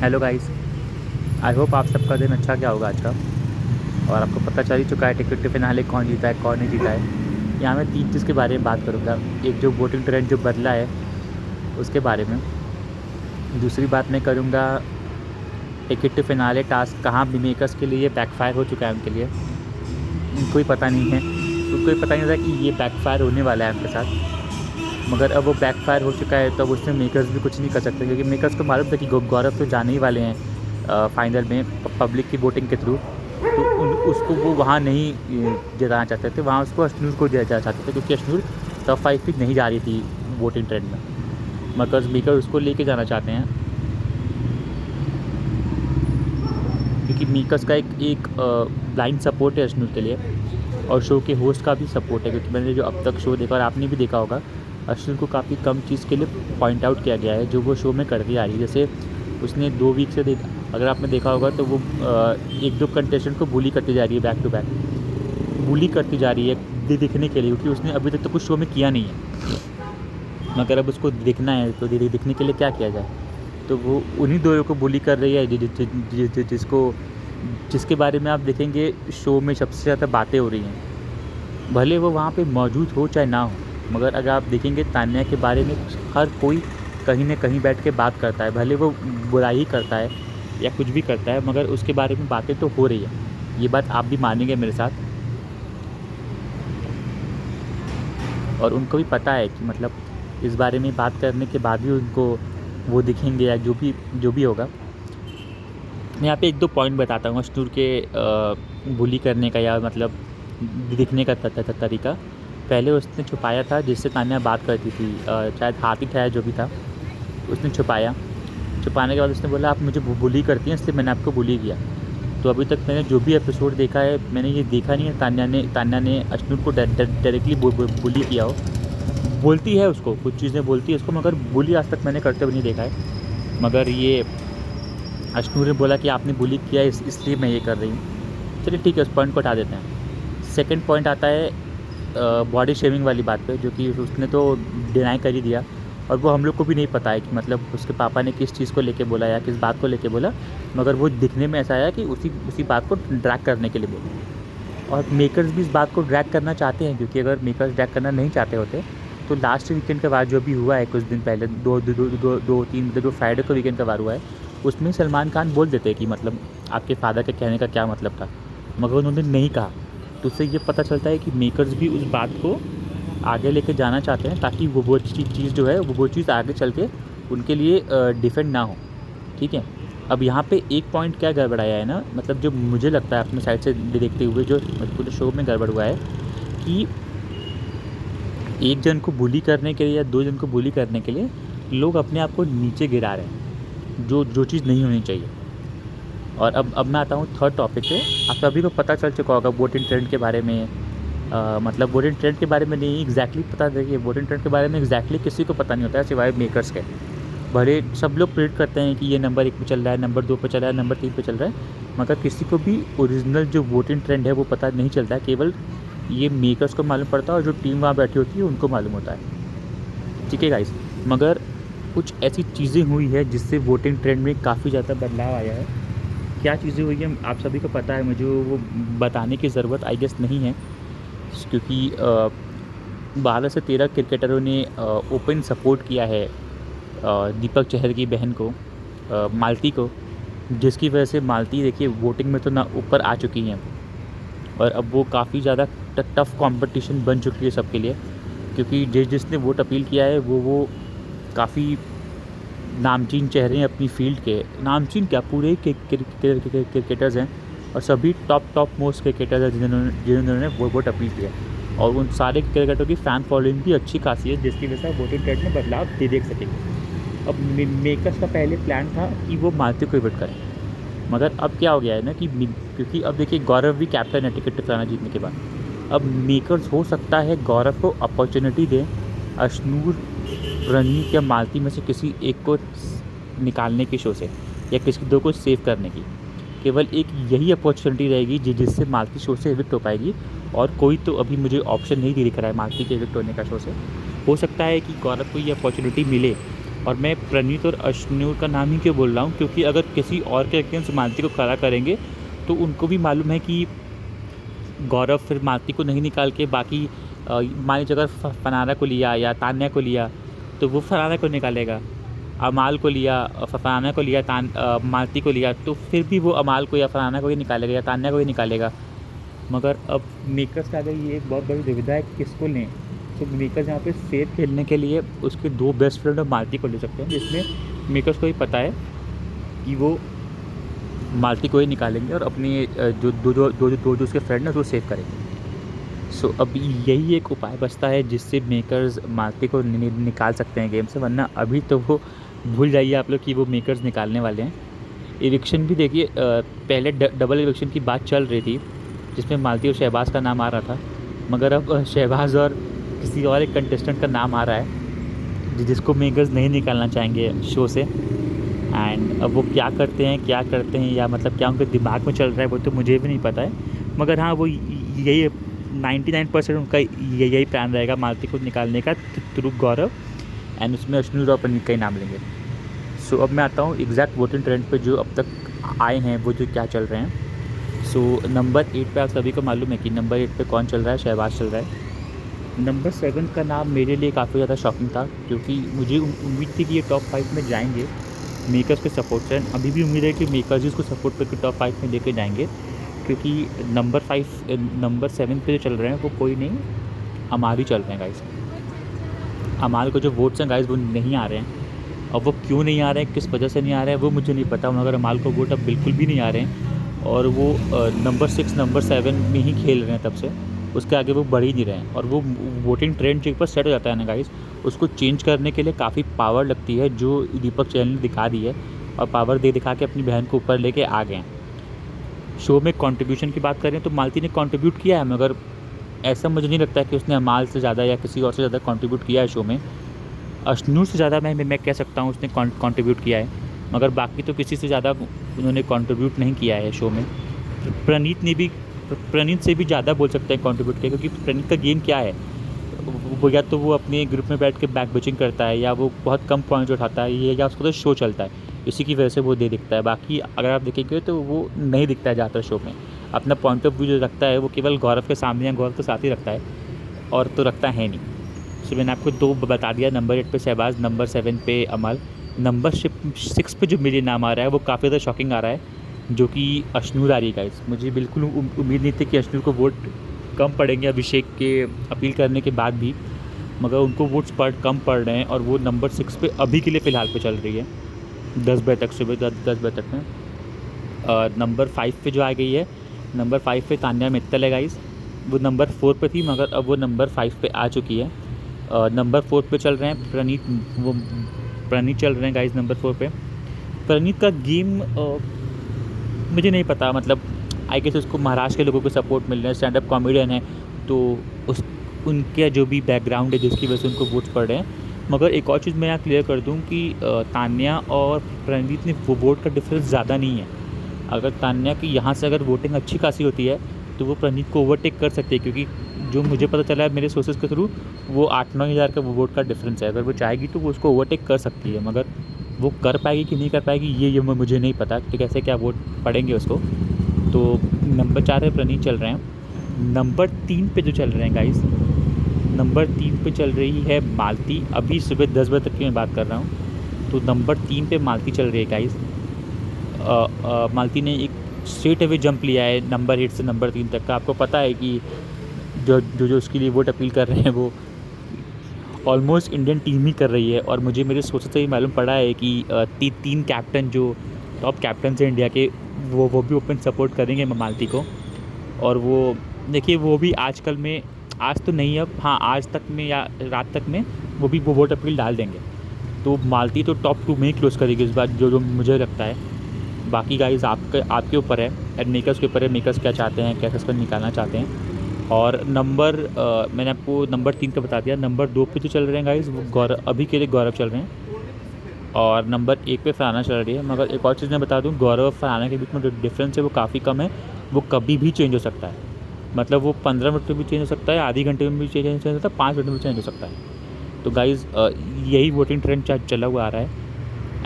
Hello guys. I hope आप सबका दिन अच्छा गया होगा आज का। और आपको पता चल ही चुका है टिकट टू फिनाले कौन जीता है कौन नहीं जीता है। यहाँ मैं तीन चीज़ के बारे में बात करूँगा। एक जो वोटिंग ट्रेंड जो बदला है उसके बारे में। दूसरी बात मैं करूँगा टिकट टू फिनाले टास्क कहाँ मेकर्स के लिए बैकफायर हो चुका है उनके लिए। उनको ही पता नहीं है, उनको ही पता नहीं था कि ये बैकफायर होने वाला है उनके साथ। मगर अब वो बैकफायर हो चुका है तो अब उसमें मेकर्स भी कुछ नहीं कर सकते, क्योंकि मेकर्स को मालूम था कि गौरव तो जाने ही वाले हैं फाइनल में पब्लिक की वोटिंग के थ्रू। तो उसको वो वहाँ नहीं जिताना चाहते थे, वहाँ उसको अश्नूर को दिया जाना चाहते थे, क्योंकि अश्नूर टॉप 5 भी नहीं जा रही थी वोटिंग ट्रेंड में। मगर मेकर उसको लेके जाना चाहते हैं, क्योंकि मेकर्स का एक ब्लाइंड सपोर्ट है अश्नूर के लिए। और शो के होस्ट का भी सपोर्ट है, क्योंकि मैंने जो अब तक शो देखा और आपने भी देखा होगा, अश्विन को काफ़ी कम चीज़ के लिए पॉइंट आउट किया गया है जो वो शो में करती आ रही है। जैसे उसने 2 वीक से अगर आपने देखा होगा तो वो एक दो कंटेस्टेंट को बुली करती जा रही है, बैक टू बैक बुली करती जा रही है दिखने के लिए, क्योंकि उसने अभी तक तो कुछ शो में किया नहीं है। मगर अब उसको दिखना है तो दिखने के लिए क्या किया जाए, तो वो उन्हीं दोनों को बुली कर रही है जिसको जिसके बारे में आप देखेंगे शो में सबसे ज़्यादा बातें हो रही हैं। भले वो वहाँ पे मौजूद हो चाहे ना हो, मगर अगर आप देखेंगे तान्या के बारे में हर कोई कहीं न कहीं बैठ के बात करता है। भले वो बुराई करता है या कुछ भी करता है, मगर उसके बारे में बातें तो हो रही है। ये बात आप भी मानेंगे मेरे साथ। और उनको भी पता है कि मतलब इस बारे में बात करने के बाद भी उनको वो दिखेंगे या जो भी होगा। मैं यहाँ पे एक दो पॉइंट बताता हूँ अश्नूर के बुली करने का या मतलब दिखने का तरीका। पहले उसने छुपाया था जिससे तान्या बात करती थी, शायद हाथ ही था जो भी था, उसने छुपाया। छुपाने के बाद उसने बोला आप मुझे बुली करती हैं इसलिए मैंने आपको बुली किया। तो अभी तक मैंने जो भी एपिसोड देखा है मैंने ये देखा नहीं है तान्या ने अश्नूर को डायरेक्टली बुली किया हो। बोलती है उसको, कुछ चीज़ें बोलती है उसको, मगर बुली आज तक मैंने करते हुए नहीं देखा है। मगर ये अश्नूर ने बोला कि आपने बुली किया इसलिए मैं ये कर रही हूँ। चलिए ठीक है, उस पॉइंट को हटा देते हैं। सेकंड पॉइंट आता है बॉडी शेमिंग वाली बात पे, जो कि उसने तो डिनाई कर ही दिया। और वो हम लोग को भी नहीं पता है कि मतलब उसके पापा ने किस चीज़ को लेके बोला या किस बात को लेके बोला, मगर वो दिखने में ऐसा आया कि उसी बात को ड्रैग करने के लिए बोला। और मेकर्स भी इस बात को ड्रैग करना चाहते हैं, क्योंकि अगर मेकर्स ड्रैग करना नहीं चाहते होते तो लास्ट वीकेंड के बाद जो भी हुआ है कुछ दिन पहले, दो तीन जो फ्राइडे को वीकेंड का वार हुआ है, उसमें सलमान खान बोल देते कि मतलब आपके फादर के कहने का क्या मतलब था, मगर उन्होंने नहीं कहा। तो उससे ये पता चलता है कि मेकर्स भी उस बात को आगे लेके जाना चाहते हैं, ताकि वो चीज़ जो है वो चीज़ आगे चल के उनके लिए डिफेंड ना हो। ठीक है, अब यहाँ पे एक पॉइंट क्या गड़बड़ाया है ना, मतलब जो मुझे लगता है अपने साइड से देखते हुए जो पूरे शो में गड़बड़ हुआ है कि एक जन को बुली करने के लिए या दो जन को बुली करने के लिए लोग अपने आप को नीचे गिरा रहे हैं, जो चीज़ नहीं होनी चाहिए। और अब मैं आता हूँ थर्ड टॉपिक पे। आप सभी को पता चल चुका होगा वोटिंग ट्रेंड के बारे में। मतलब वोटिंग ट्रेंड के बारे में नहीं एग्जैक्टली पता, देखिए वोटिंग ट्रेंड के बारे में एग्जैक्टली किसी को पता नहीं होता है सिवाय मेकर्स के। भले सब लोग प्रेडिक्ट करते हैं कि ये नंबर 1 पे चल रहा है, नंबर 2 पे चल रहा है, नंबर 3 पे चल रहा है, मगर किसी को भी ओरिजिनल जो वोटिंग ट्रेंड है वो पता नहीं चलता है। केवल ये मेकर्स को मालूम पड़ता है और जो टीम वहाँ बैठी होती है उनको मालूम होता है। ठीक है गाइस, मगर कुछ ऐसी चीज़ें हुई है जिससे वोटिंग ट्रेंड में काफ़ी ज़्यादा बदलाव आया है। क्या चीज़ें हुई हैं आप सभी को पता है, मुझे वो बताने की ज़रूरत आई गेस नहीं है, क्योंकि 12 से 13 क्रिकेटरों ने ओपन सपोर्ट किया है दीपक चहर की बहन को, मालती को, जिसकी वजह से मालती देखिए वोटिंग में तो ना ऊपर आ चुकी हैं। और अब वो काफ़ी ज़्यादा टफ कंपटीशन बन चुकी है सबके लिए, क्योंकि जिसने वोट अपील किया है वो काफ़ी नामचीन चेहरे हैं अपनी फील्ड के। नामचीन क्या, पूरे क्रिकेटर्स हैं और सभी टॉप मोस्ट क्रिकेटर्स हैं जिन्होंने वोट अपील किया। और उन सारे क्रिकेटरों की फ़ैन फॉलोइंग भी अच्छी खासी है, जिसकी वजह से वोटिंग ट्रेंड में बदलाव देख सकेंगे। अब मेकर्स का पहले प्लान था कि वो मालती को वोट करें, मगर अब क्या हो गया है ना कि क्योंकि अब देखिए गौरव भी कैप्टन है टिकट फलाना जीतने के बाद। अब मेकर्स हो सकता है गौरव को अपॉर्चुनिटी दें अश्नूर, रणनीत या मालती में से किसी एक को निकालने की शो से, या किसी दो को सेव करने की। केवल एक यही अपॉर्चुनिटी रहेगी जिससे मालती शो से एविक्ट हो पाएगी, और कोई तो अभी मुझे ऑप्शन नहीं दिख रहा है मालती के एविक्ट होने का शो से। हो सकता है कि गौरव को ये अपॉर्चुनिटी मिले और मैं प्रणीत और अश्नूर का नाम ही क्यों बोल रहा हूँ, क्योंकि अगर किसी और के अगेंस्ट मालती को खड़ा करेंगे तो उनको भी मालूम है कि गौरव फिर मालती को नहीं निकाल के बाकी मान लीजिए अगर फनाना को लिया या तान्या को लिया तो वो फनाना को निकालेगा, अमाल को लिया फनाना को लिया, मालती को लिया तो फिर भी वो अमाल को या फनाना को ही निकालेगा या तान्या को ही निकालेगा। मगर अब मेकर्स का अगर ये एक बहुत बड़ी दुविधा है कि किसको लें, तो मेकर्स यहाँ पे सेफ खेलने के लिए उसके दो बेस्ट फ्रेंड और मालती को ले सकते हैं, जिसमें मेकर्स को ही पता है कि वो मालती को ही निकालेंगे और अपने जो उसके फ्रेंड हैं उसको सेव करेंगे। सो अब यही एक उपाय बचता है जिससे मेकर्स मालती को निकाल सकते हैं गेम से, वरना अभी तो वो भूल जाइए आप लोग कि वो मेकर्स निकालने वाले हैं। इविक्शन भी देखिए, पहले डबल इविक्शन की बात चल रही थी जिसमें मालती और शहबाज का नाम आ रहा था, मगर अब शहबाज और किसी और एक कंटेस्टेंट का नाम आ रहा है जिसको मेकर्स नहीं निकालना चाहेंगे शो से। एंड अब वो क्या करते हैं या मतलब क्या उनके दिमाग में चल रहा है वो तो मुझे भी नहीं पता है, मगर हाँ वो यही 99% उनका यही प्लान रहेगा मालती को निकालने का थ्रू गौरव, एंड उसमें अश्नूर और प्रणीत का ही नाम लेंगे। सो अब मैं आता हूँ एग्जैक्ट वोटिंग ट्रेंड पे जो अब तक आए हैं वो जो क्या चल रहे हैं। सो नंबर 8 पे आप सभी को मालूम है कि नंबर 8 पे कौन चल रहा है, शहबाज चल रहा है। नंबर 7 का नाम मेरे लिए काफ़ी ज़्यादा शॉकिंग था क्योंकि मुझे उम्मीद थी कि ये टॉप 5 में जाएंगे मेकर्स के सपोर्ट से। अभी भी उम्मीद है कि मेकर्स इसको सपोर्ट करके टॉप 5 में लेके जाएंगे, क्योंकि नंबर 7 पे जो चल रहे हैं वो कोई नहीं, अमाल ही चल रहे हैं गाइस। अमाल को जो वोट्स हैं गाइस वो नहीं आ रहे हैं, अब वो क्यों नहीं आ रहे हैं, किस वजह से नहीं आ रहे हैं वो मुझे नहीं पता, मगर अमाल को वोट अब बिल्कुल भी नहीं आ रहे हैं और वो नंबर 6 नंबर 7 में ही खेल रहे हैं तब से, उसके आगे वो बढ़ ही नहीं रहे हैं। और वो वोटिंग ट्रेंड जो एक बार सेट हो जाता है ना गाइस, उसको चेंज करने के लिए काफ़ी पावर लगती है, जो दीपक चैनल ने दिखा दी है और पावर दिखा के अपनी बहन को ऊपर लेके आ गए हैं। शो में कंट्रीब्यूशन की बात करें तो मालती ने कंट्रीब्यूट किया है, मगर ऐसा मुझे नहीं लगता है कि उसने अमाल से ज़्यादा या किसी और से ज़्यादा कंट्रीब्यूट किया है शो में। अश्नूर से ज़्यादा मैं कह सकता हूँ उसने कंट्रीब्यूट किया है, मगर बाकी तो किसी से ज़्यादा उन्होंने कंट्रीब्यूट नहीं किया है शो में। प्रणीत से भी ज़्यादा बोल सकते हैं कंट्रीब्यूट किया, क्योंकि प्रणीत का गेम क्या है, वो या तो वो अपने ग्रुप में बैठ के बैक बिचिंग करता है या वो बहुत कम पॉइंट्स उठाता है, या उसका तो शो चलता है, इसी की वजह से वो दिखता है। बाकी अगर आप देखेंगे तो वो नहीं दिखता है ज़्यादातर शो में, अपना पॉइंट ऑफ व्यू जो रखता है वो केवल गौरव के सामने या गौरव के साथ ही रखता है, और तो रखता है नहीं। सो मैंने आपको 2 बता दिया, नंबर 8 पे शहबाज, नंबर 7 पे अमल, नंबर 6 पे जो मेरे नाम आ रहा है वो काफ़ी ज़्यादा शॉकिंग आ रहा है, जो कि अश्नूर आ रही है गाइस। मुझे बिल्कुल उम्मीद नहीं थी कि अश्नूर को वोट कम पड़ेंगे अभिषेक के अपील करने के बाद भी, मगर उनको वोट्स कम पड़ रहे हैं और वो नंबर 6 पे अभी के लिए फ़िलहाल पे चल रही है 10 बजे तक, सुबह 10 बजे तक में। नंबर 5 पे जो आ गई है, नंबर 5 पे तान्या मित्तल है गाइस, वो नंबर 4 पे थी मगर अब वो नंबर 5 पे आ चुकी है। नंबर 4 पे चल रहे हैं प्रणीत चल रहे हैं गाइस नंबर 4 पे। प्रणीत का गेम मुझे नहीं पता, मतलब आई गेस उसको महाराष्ट्र के लोगों को सपोर्ट मिल रहे हैं, स्टैंड अप कॉमेडियन है तो उनके जो भी बैकग्राउंड है जिसकी वजह से उनको वोट्स पड़ रहे हैं। मगर एक और चीज़ मैं यहाँ क्लियर कर दूँ कि तान्या और प्रणीत ने वो वोट का डिफरेंस ज़्यादा नहीं है। अगर तान्या की यहाँ से अगर वोटिंग अच्छी खासी होती है तो वो प्रणीत को ओवरटेक कर सकती है, क्योंकि जो मुझे पता चला है मेरे सोर्सेज के थ्रू वो 8-9 हज़ार का वो वोट का डिफरेंस है। अगर वो चाहेगी तो वो उसको ओवरटेक कर सकती है, मगर वो कर पाएगी कि नहीं कर पाएगी ये मुझे नहीं पता कि कैसे क्या वोट पड़ेंगे उसको। तो नंबर 4 पे प्रणीत चल रहे हैं। नंबर 3 पे जो चल रहे हैं गाइस, नंबर 3 पे चल रही है मालती, अभी सुबह 10 बजे तक की मैं बात कर रहा हूँ। तो नंबर 3 पे मालती चल रही है गाइस। मालती ने एक स्ट्रेट अवे जंप लिया है नंबर 8 से नंबर 3 तक का। आपको पता है कि जो उसके लिए वोट अपील कर रहे हैं वो ऑलमोस्ट इंडियन टीम ही कर रही है, और मुझे मेरे सोच से ही मालूम पड़ा है कि 3 कैप्टन जो टॉप कैप्टन हैं इंडिया के वो भी ओपन सपोर्ट करेंगे मालती को। और वो देखिए वो भी आजकल में, आज तो नहीं अब, हाँ आज तक में या रात तक में वो भी वो वोट अपील डाल देंगे। तो मालती तो टॉप 2 में ही क्लोज करेगी इस बार, जो मुझे लगता है। बाकी गाइस आपके ऊपर है, एंड मेकर्स के ऊपर है, मेकर्स क्या चाहते हैं, कैसे इसको निकालना चाहते हैं। और मैंने आपको नंबर 3 का बता दिया। नंबर 2 पे जो चल रहे हैं गाइस वो गौरव, अभी के लिए गौरव चल रहे हैं, और नंबर 1 पे फरहाना चल रही है। मगर एक और चीज़ मैं बता दूं, गौरव और फरहाना के बीच में जो डिफरेंस है वो काफ़ी कम है, वो कभी भी चेंज हो सकता है। मतलब वो 15 मिनट में भी चेंज हो सकता है, आधी घंटे में भी चेंज हो सकता है, 5 मिनट में भी चेंज हो सकता है। तो गाइज़ यही वोटिंग ट्रेंड चला हुआ आ रहा है।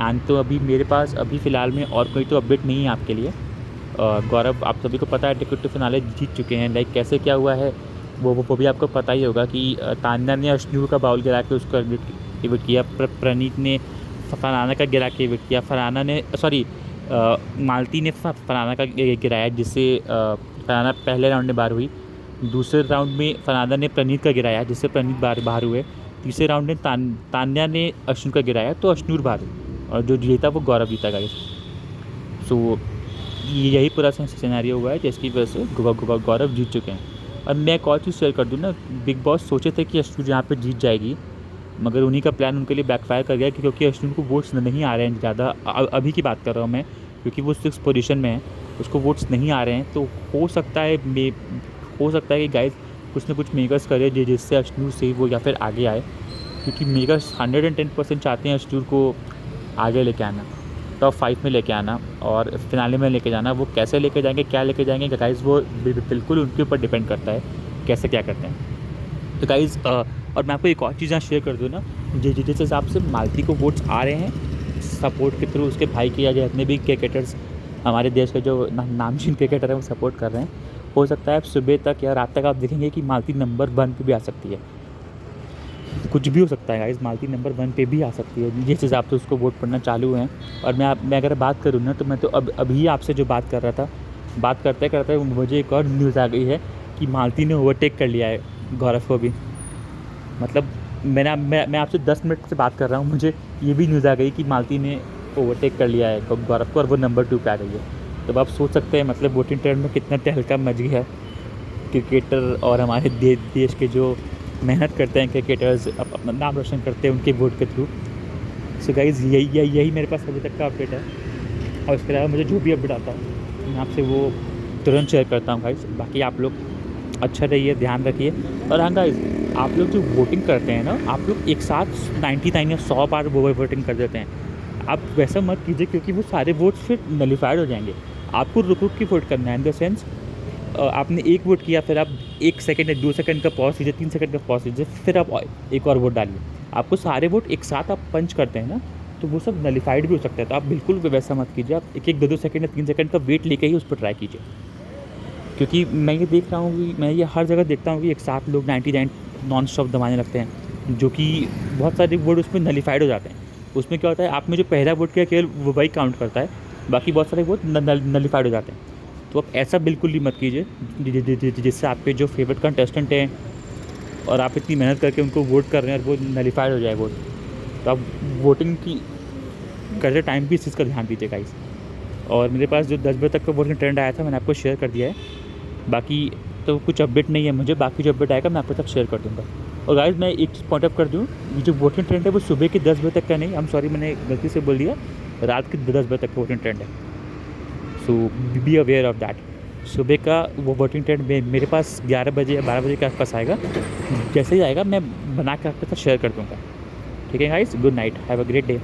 एंड तो अभी मेरे पास अभी फ़िलहाल में और कोई तो अपडेट नहीं है आपके लिए। गौरव, आप सभी को पता है टिकट टू फिनाले जीत चुके हैं। लाइक कैसे क्या हुआ है वो भी आपको पता ही होगा कि तान्या ने अश्नू का बाउल गिरा के उसको एविट किया, प्रणीत ने फरहाना का गिरा के एविट किया, फरहाना ने मालती ने फरहाना का गिराया, जिससे फरहाना पहले राउंड में बाहर हुई। दूसरे राउंड में फरहाना ने प्रणीत का गिराया, जिससे प्रणीत बाहर हुए। तीसरे राउंड में तान्या ने अश्नू का गिराया, तो अश्नूर बाहर हुई और जो जीता वो गौरव जीता गाइस। सो यही पूरा सिनेरियो हुआ है जिसकी वजह से गौरव जीत चुके हैं। और मैं एक और चीज़ शेयर कर दूँ ना, बिग बॉस सोचे थे कि अश्नू यहाँ पे जीत जाएगी, मगर उन्हीं का प्लान उनके लिए बैकफायर कर गया क्योंकि अश्नू को वोट्स नहीं आ रहे हैं ज़्यादा। अभी की बात कर रहा हूँ मैं, क्योंकि वो 6th पोजीशन में है, उसको वोट्स नहीं आ रहे हैं। तो हो सकता है कि गाइस कुछ ना कुछ मेकर्स करे जिससे अश्नू से वो या फिर आगे आए, क्योंकि मेकर्स 110% चाहते हैं अश्नू को आगे लेके आना, टॉप 5 में लेके आना और फिनाले में लेके जाना। वो कैसे लेके जाएंगे, क्या लेके जाएंगे गाइस, वो बिल्कुल उनके ऊपर डिपेंड करता है कैसे क्या करते हैं। तो गाइस और मैं आपको एक और चीज़ यहाँ शेयर कर दूँ ना, जिस हिसाब से मालती को वोट्स आ रहे हैं सपोर्ट के थ्रू, उसके भाई के या जितने भी क्रिकेटर्स हमारे देश के जो नामचीन क्रिकेटर हैं वो सपोर्ट कर रहे हैं, हो सकता है सुबह तक या रात तक आप देखेंगे कि मालती नंबर 1 पे भी आ सकती है। कुछ भी हो सकता है गाइस, मालती नंबर 1 पे भी आ सकती है जिस हिसाब से उसको वोट पड़ना चालू हैं। और मैं अगर बात करूँ ना, तो मैं तो अभी आपसे जो बात कर रहा था, बात करते करते मुझे एक और न्यूज़ आ गई है कि मालती ने ओवरटेक कर लिया है गौरव को भी। मतलब मैं आपसे 10 मिनट से बात कर रहा हूँ, मुझे ये भी न्यूज़ आ गई कि मालती ने ओवरटेक कर लिया है गौरव को और वो नंबर 2 पे आ गई है। तो आप सोच सकते हैं मतलब वोटिंग ट्रेंड में कितना तहलका मच गया है। क्रिकेटर और हमारे देश के जो मेहनत करते हैं क्रिकेटर्स, अपना नाम रोशन करते हैं उनके वोट के थ्रू। सो गाइज़ यही मेरे पास अभी तक का अपडेट है, और इसके अलावा मुझे जो भी अपडेट आता है मैं आपसे वो तुरंत शेयर करता हूँ गाइज़। बाकी आप लोग अच्छा रहिए, ध्यान रखिए। और हाँ गाइज़, आप लोग जो वोटिंग करते हैं ना, आप लोग एक साथ 99 या 100 बार वोटिंग कर देते हैं। आप वैसा मत कीजिए क्योंकि वो सारे वोट्स फिर नलिफाइड हो जाएंगे। आपको रुक के वोट करना है, इन द सेंस आपने एक वोट किया, फिर आप 1 सेकंड या 2 सेकंड का पॉज कीजिए, 3 सेकंड का पॉज कीजिए, फिर आप एक और वोट डालिए। आपको सारे वोट एक साथ आप पंच करते हैं ना, तो वो सब नलिफाइड भी हो सकता है। तो आप बिल्कुल वैसा मत कीजिए, आप 1-1, 2-2 सेकंड या 3 सेकंड का वेट लेके ही उस पर ट्राई कीजिए। क्योंकि मैं ये देख रहा हूँ कि मैं ये हर जगह देखता हूँ कि एक साथ लोग 99 नॉन स्टॉप दबाने लगते हैं, जो कि बहुत सारे वोट उसमें नलिफाइड हो जाते हैं। उसमें क्या होता है, आप में जो पहला वोट किया केवल वो वही काउंट करता है, बाकी बहुत सारे वोट नलिफाइड हो जाते हैं। तो आप ऐसा बिल्कुल ही मत कीजिए जिससे आपके जो फेवरेट कंटेस्टेंट हैं और आप इतनी मेहनत करके उनको वोट कर रहे हैं और वो नलिफाइड हो जाए वोट। तो आप वोटिंग की करते टाइम भी इस चीज़ का ध्यान दीजिए गाइस। और मेरे पास जो 10 बजे तक का वोटिंग ट्रेंड आया था मैंने आपको शेयर कर दिया है। बाकी तो कुछ अपडेट नहीं है मुझे, बाकी जो अपडेट आएगा मैं आपके तक शेयर कर दूँगा। और गाइस मैं एक चीज़ पॉइंट आउट कर दूँ, ये जो वोटिंग ट्रेंड है वो सुबह के 10 बजे तक का नहीं, सॉरी मैंने गलती से बोल दिया, रात के 10 बजे तक का वोटिंग ट्रेंड है। सो बी अवेयर ऑफ दैट। सुबह का वो वोटिंग ट्रेंड मेरे पास 11 बजे या 12 बजे के आसपास आएगा। जैसे ही आएगा मैं बना के आपके साथ शेयर कर दूँगा। ठीक है guys, good night, have a great day.